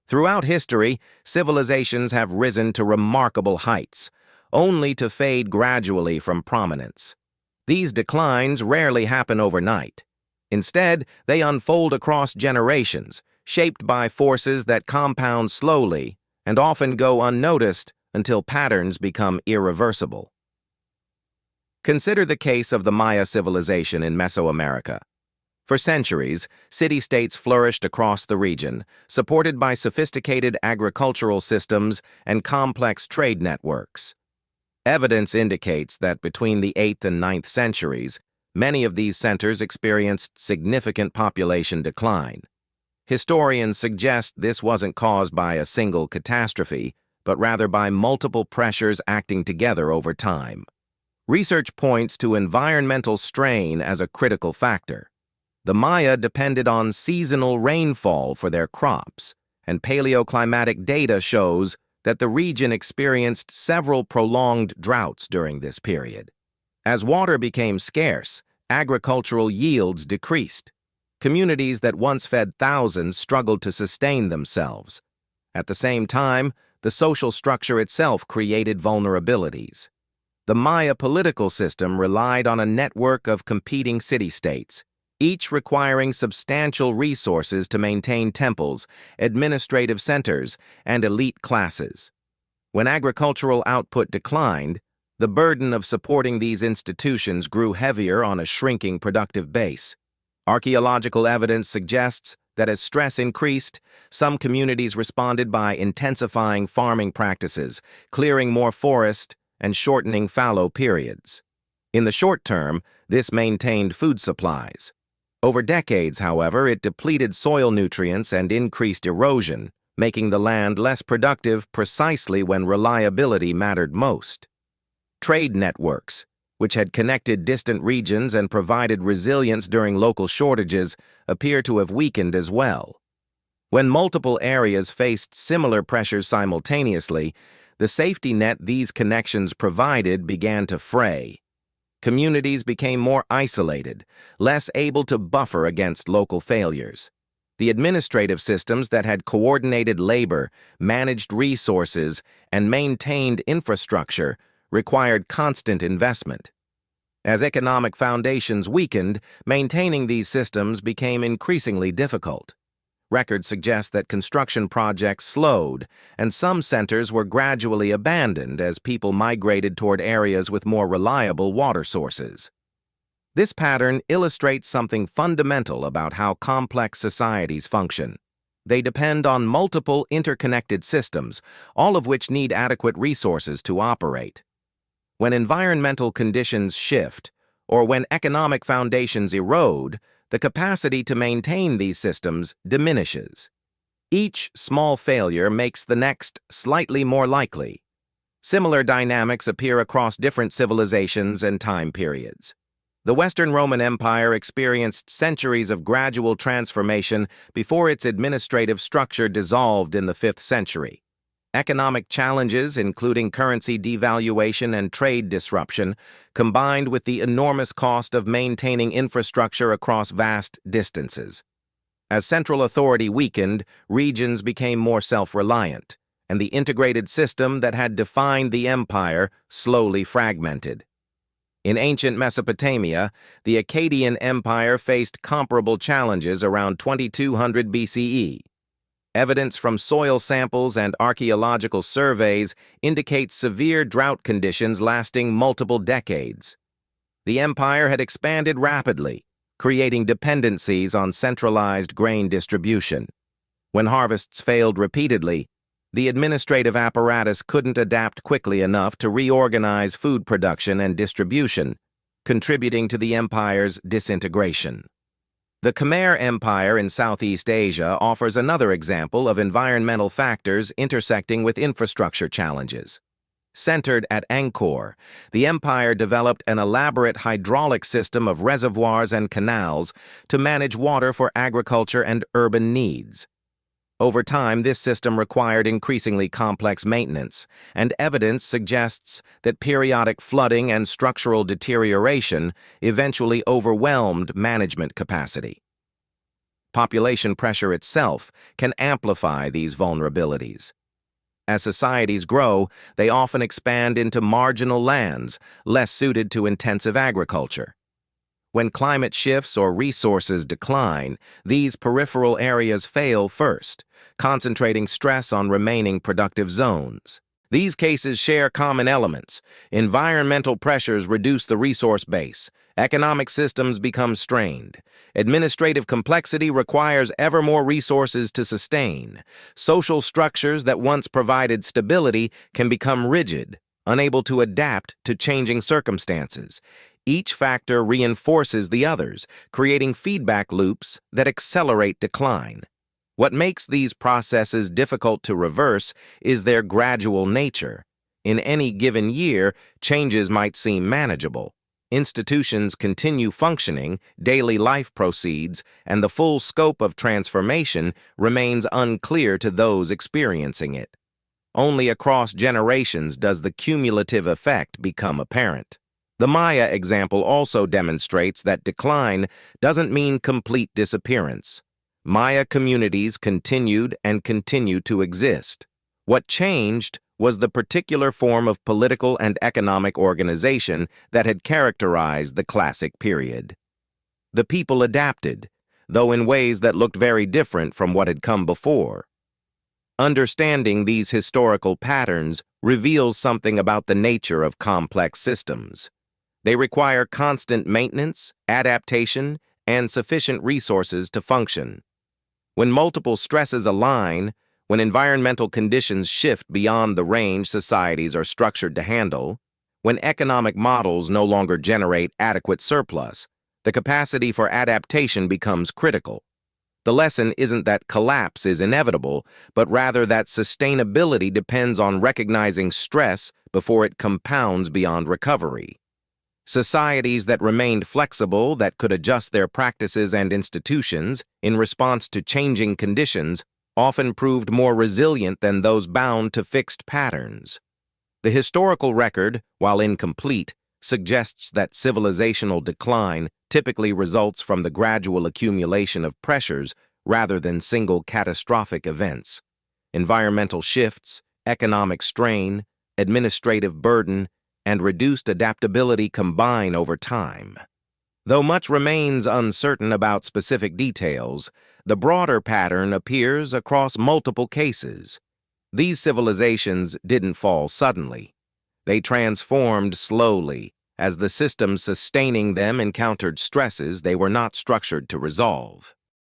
Throughout history, civilizations have risen to remarkable heights, only to fade gradually from prominence. These declines rarely happen overnight. Instead, they unfold across generations, shaped by forces that compound slowly and often go unnoticed until patterns become irreversible. Consider the case of the Maya civilization in Mesoamerica. For centuries, city-states flourished across the region, supported by sophisticated agricultural systems and complex trade networks. Evidence indicates that between the 8th and 9th centuries, many of these centers experienced significant population decline. Historians suggest this wasn't caused by a single catastrophe, but rather by multiple pressures acting together over time. Research points to environmental strain as a critical factor. The Maya depended on seasonal rainfall for their crops, and paleoclimatic data shows that the region experienced several prolonged droughts during this period. As water became scarce, agricultural yields decreased. Communities that once fed thousands struggled to sustain themselves. At the same time, the social structure itself created vulnerabilities. The Maya political system relied on a network of competing city-states, each requiring substantial resources to maintain temples, administrative centers, and elite classes. When agricultural output declined, the burden of supporting these institutions grew heavier on a shrinking productive base. Archaeological evidence suggests that as stress increased, some communities responded by intensifying farming practices, clearing more forest, and shortening fallow periods. In the short term, this maintained food supplies. Over decades, however, it depleted soil nutrients and increased erosion, making the land less productive precisely when reliability mattered most. Trade networks, which had connected distant regions and provided resilience during local shortages, appear to have weakened as well. When multiple areas faced similar pressures simultaneously, the safety net these connections provided began to fray. Communities became more isolated, less able to buffer against local failures. The administrative systems that had coordinated labor, managed resources, and maintained infrastructure required constant investment. As economic foundations weakened, maintaining these systems became increasingly difficult. Records suggest that construction projects slowed, and some centers were gradually abandoned as people migrated toward areas with more reliable water sources. This pattern illustrates something fundamental about how complex societies function. They depend on multiple interconnected systems, all of which need adequate resources to operate. When environmental conditions shift, or when economic foundations erode, the capacity to maintain these systems diminishes. Each small failure makes the next slightly more likely. Similar dynamics appear across different civilizations and time periods. The Western Roman Empire experienced centuries of gradual transformation before its administrative structure dissolved in the 5th century. Economic challenges, including currency devaluation and trade disruption, combined with the enormous cost of maintaining infrastructure across vast distances. As central authority weakened, regions became more self-reliant, and the integrated system that had defined the empire slowly fragmented. In ancient Mesopotamia, the Akkadian Empire faced comparable challenges around 2200 BCE. Evidence from soil samples and archaeological surveys indicates severe drought conditions lasting multiple decades. The empire had expanded rapidly, creating dependencies on centralized grain distribution. When harvests failed repeatedly, the administrative apparatus couldn't adapt quickly enough to reorganize food production and distribution, contributing to the empire's disintegration. The Khmer Empire in Southeast Asia offers another example of environmental factors intersecting with infrastructure challenges. Centered at Angkor, the empire developed an elaborate hydraulic system of reservoirs and canals to manage water for agriculture and urban needs. Over time, this system required increasingly complex maintenance, and evidence suggests that periodic flooding and structural deterioration eventually overwhelmed management capacity. Population pressure itself can amplify these vulnerabilities. As societies grow, they often expand into marginal lands, less suited to intensive agriculture. When climate shifts or resources decline, these peripheral areas fail first, concentrating stress on remaining productive zones. These cases share common elements. Environmental pressures reduce the resource base. Economic systems become strained. Administrative complexity requires ever more resources to sustain. Social structures that once provided stability can become rigid, unable to adapt to changing circumstances. Each factor reinforces the others, creating feedback loops that accelerate decline. What makes these processes difficult to reverse is their gradual nature. In any given year, changes might seem manageable. Institutions continue functioning, daily life proceeds, and the full scope of transformation remains unclear to those experiencing it. Only across generations does the cumulative effect become apparent. The Maya example also demonstrates that decline doesn't mean complete disappearance. Maya communities continued and continue to exist. What changed was the particular form of political and economic organization that had characterized the classic period. The people adapted, though in ways that looked very different from what had come before. Understanding these historical patterns reveals something about the nature of complex systems. They require constant maintenance, adaptation, and sufficient resources to function. When multiple stresses align, when environmental conditions shift beyond the range societies are structured to handle, when economic models no longer generate adequate surplus, the capacity for adaptation becomes critical. The lesson isn't that collapse is inevitable, but rather that sustainability depends on recognizing stress before it compounds beyond recovery. Societies that remained flexible, that could adjust their practices and institutions in response to changing conditions, often proved more resilient than those bound to fixed patterns. The historical record, while incomplete, suggests that civilizational decline typically results from the gradual accumulation of pressures rather than single catastrophic events. Environmental shifts, economic strain, administrative burden, and reduced adaptability combine over time. Though much remains uncertain about specific details, the broader pattern appears across multiple cases. These civilizations didn't fall suddenly. They transformed slowly as the systems sustaining them encountered stresses they were not structured to resolve.